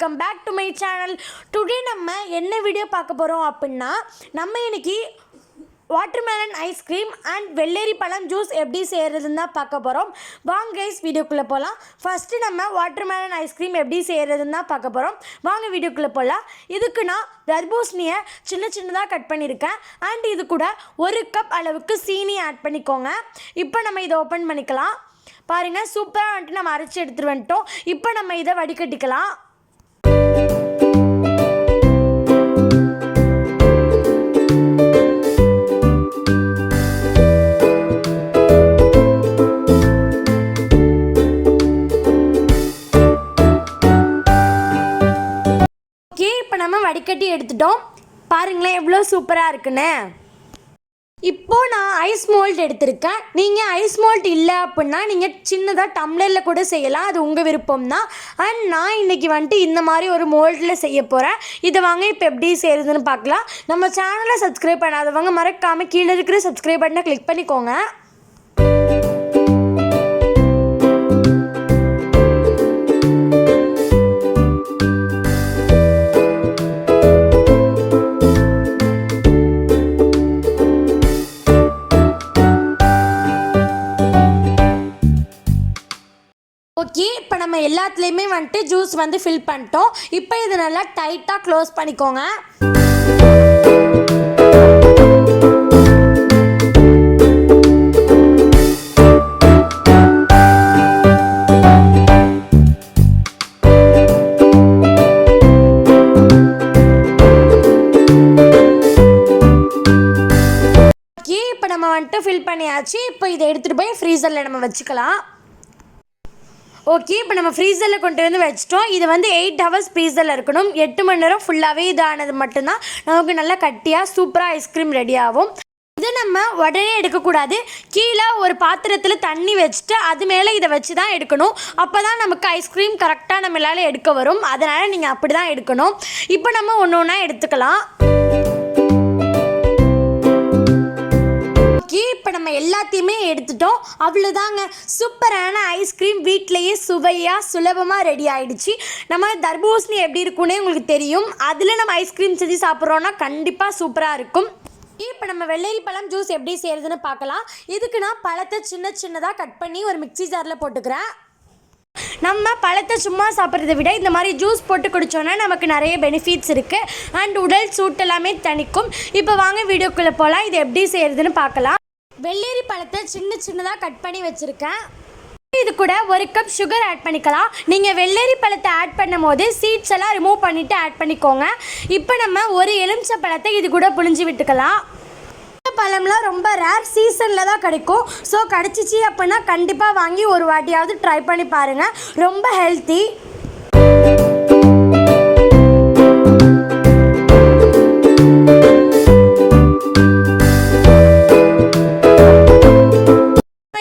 Welcome back to my channel. Today நம்ம என்ன video பார்க்க போகிறோம் அப்படின்னா, நம்ம இன்னைக்கு வாட்டர்மெலன் ஐஸ்கிரீம் அண்ட் வெள்ளரி பழம் ஜூஸ் எப்படி செய்கிறதுன்னு தான் பார்க்க போகிறோம். வாங்க கைஸ் வீடியோக்குள்ளே போகலாம். ஃபஸ்ட்டு நம்ம வாட்டர்மெலன் ஐஸ்கிரீம் எப்படி செய்கிறதுன்னு தான் பார்க்க போகிறோம். வாங்க வீடியோக்குள்ளே போகலாம். இதுக்கு நான் தர்பூசணியை சின்ன சின்னதாக கட் பண்ணியிருக்கேன். அண்ட் இது கூட 1 கப் அளவுக்கு சீனி ஆட் பண்ணிக்கோங்க. இப்போ நம்ம இதை ஓப்பன் பண்ணிக்கலாம். பாருங்கள், சூப்பராக வந்துட்டு நம்ம அரைச்சி எடுத்துகிட்டு வந்துட்டோம். இப்போ நம்ம இதை வடிகட்டிக்கலாம். இப்போ நம்ம வடிகட்டி எடுத்துட்டோம். பாருங்களேன் எவ்வளோ சூப்பராக இருக்குன்னு. இப்போது நான் ஐஸ் மோல்ட் எடுத்திருக்கேன். நீங்கள் ஐஸ் மோல்ட் இல்லை அப்படின்னா நீங்கள் சின்னதாக டம்ளரில் கூட செய்யலாம், அது உங்கள் விருப்பம் தான். அண்ட் நான் இன்றைக்கி வந்துட்டு இந்த மாதிரி ஒரு மோல்டில் செய்ய போகிறேன். இதை வாங்க இப்போ எப்படி செய்கிறதுன்னு பார்க்கலாம். நம்ம சேனலை சப்ஸ்கிரைப் பண்ணாதவங்க மறக்காமல் கீழே இருக்கிற சப்ஸ்கிரைப் பட்டனை கிளிக் பண்ணிக்கோங்க. ஓகே, இப்போ நம்ம எல்லாத்துலேயுமே வந்துட்டு ஜூஸ் வந்து ஃபில் பண்ணிட்டோம். இப்போ இது நல்லா டைட்டாக க்ளோஸ் பண்ணிக்கோங்க. ஓகே, இப்போ நம்ம வந்துட்டு ஃபில் பண்ணியாச்சு. இப்போ இதை எடுத்துகிட்டு போய் ஃப்ரீசரில் நம்ம வச்சுக்கலாம். ஓகே, இப்போ நம்ம ஃப்ரீசரில் கொண்டு வந்து வச்சிட்டோம். இது வந்து 8 ஹவர்ஸ் ஃப்ரீசரில் இருக்கணும். 8 மணி நேரம் ஃபுல்லாகவே இதானது மட்டும்தான் நமக்கு நல்லா கட்டியாக சூப்பராக ஐஸ்கிரீம் ரெடி ஆகும். இதை நம்ம உடனே எடுக்கக்கூடாது. கீழே ஒரு பாத்திரத்தில் தண்ணி வச்சுட்டு அது மேலே இதை வச்சு தான் எடுக்கணும். அப்போ தான் நமக்கு ஐஸ்கிரீம் கரெக்டாக நம்மளால் எடுக்க வரும். அதனால் நீங்கள் அப்படி தான் எடுக்கணும். இப்போ நம்ம ஒன்று ஒன்றா எடுத்துக்கலாம். இப்போ நம்ம எல்லாத்தையுமே எடுத்துட்டோம். அவ்வளோதாங்க, சூப்பரான ஐஸ்கிரீம் வீட்டிலையே சுவையாக சுலபமாக ரெடி ஆகிடுச்சு. நம்ம தர்பூசணி எப்படி இருக்குன்னே உங்களுக்கு தெரியும். அதில் நம்ம ஐஸ்கிரீம் செஞ்சு சாப்பிட்றோன்னா கண்டிப்பாக சூப்பராக இருக்கும். இப்போ நம்ம வெள்ளரி பழம் ஜூஸ் எப்படி செய்கிறதுன்னு பார்க்கலாம். இதுக்கு நான் பழத்தை சின்ன சின்னதாக கட் பண்ணி ஒரு மிக்ஸி ஜாரில் போட்டுக்கிறேன். நம்ம பழத்தை சும்மா சாப்பிட்றத விட இந்த மாதிரி ஜூஸ் போட்டு குடித்தோன்னா நமக்கு நிறைய பெனிஃபிட்ஸ் இருக்குது. அண்ட் உடல் சூட்டெல்லாமே தணிக்கும். இப்போ வாங்க வீடியோக்குள்ளே போகலாம். இது எப்படி செய்கிறதுன்னு பார்க்கலாம். வெள்ளரி பழத்தை சின்ன சின்னதாக கட் பண்ணி வச்சுருக்கேன். இது கூட 1 கப் சுகர் ஆட் பண்ணிக்கலாம். நீங்கள் வெள்ளரி பழத்தை ஆட் பண்ணும் போது சீட்ஸ் எல்லாம் ரிமூவ் பண்ணிவிட்டு ஆட் பண்ணிக்கோங்க. இப்போ நம்ம ஒரு எலுமிச்சை பழத்தை இது கூட புழிஞ்சு விட்டுக்கலாம். பழம்லாம் ரொம்ப ரேர், சீசனில் தான் கிடைக்கும். ஸோ கிடச்சிச்சு அப்படின்னா கண்டிப்பாக வாங்கி ஒரு வாட்டியாவது ட்ரை பண்ணி பாருங்கள். ரொம்ப ஹெல்த்தி.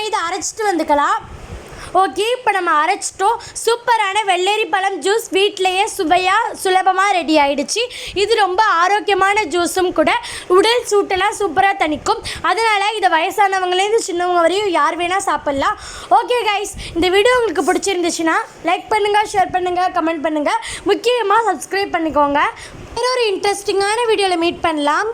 இதை அரைச்சிட்டு வந்துக்கலாம். ஓகே, இப்போ நம்ம அரைச்சிட்டோம். சூப்பரான வெள்ளரி பழம் ஜூஸ் வீட்டிலையே சுவையாக சுலபமாக ரெடி ஆகிடுச்சு. இது ரொம்ப ஆரோக்கியமான ஜூஸும் கூட. உடல் சூட்டெல்லாம் சூப்பராக தணிக்கும். அதனால் இதை வயசானவங்களேருந்து சின்னவங்க வரையும் யார் வேணால் சாப்பிட்லாம். ஓகே கைஸ், இந்த வீடியோ உங்களுக்கு பிடிச்சிருந்துச்சுன்னா லைக் பண்ணுங்கள், ஷேர் பண்ணுங்கள், கமெண்ட் பண்ணுங்கள். முக்கியமாக சப்ஸ்கிரைப் பண்ணிக்கோங்க. வேறு ஒரு இன்ட்ரெஸ்டிங்கான வீடியோவில் மீட் பண்ணலாம்.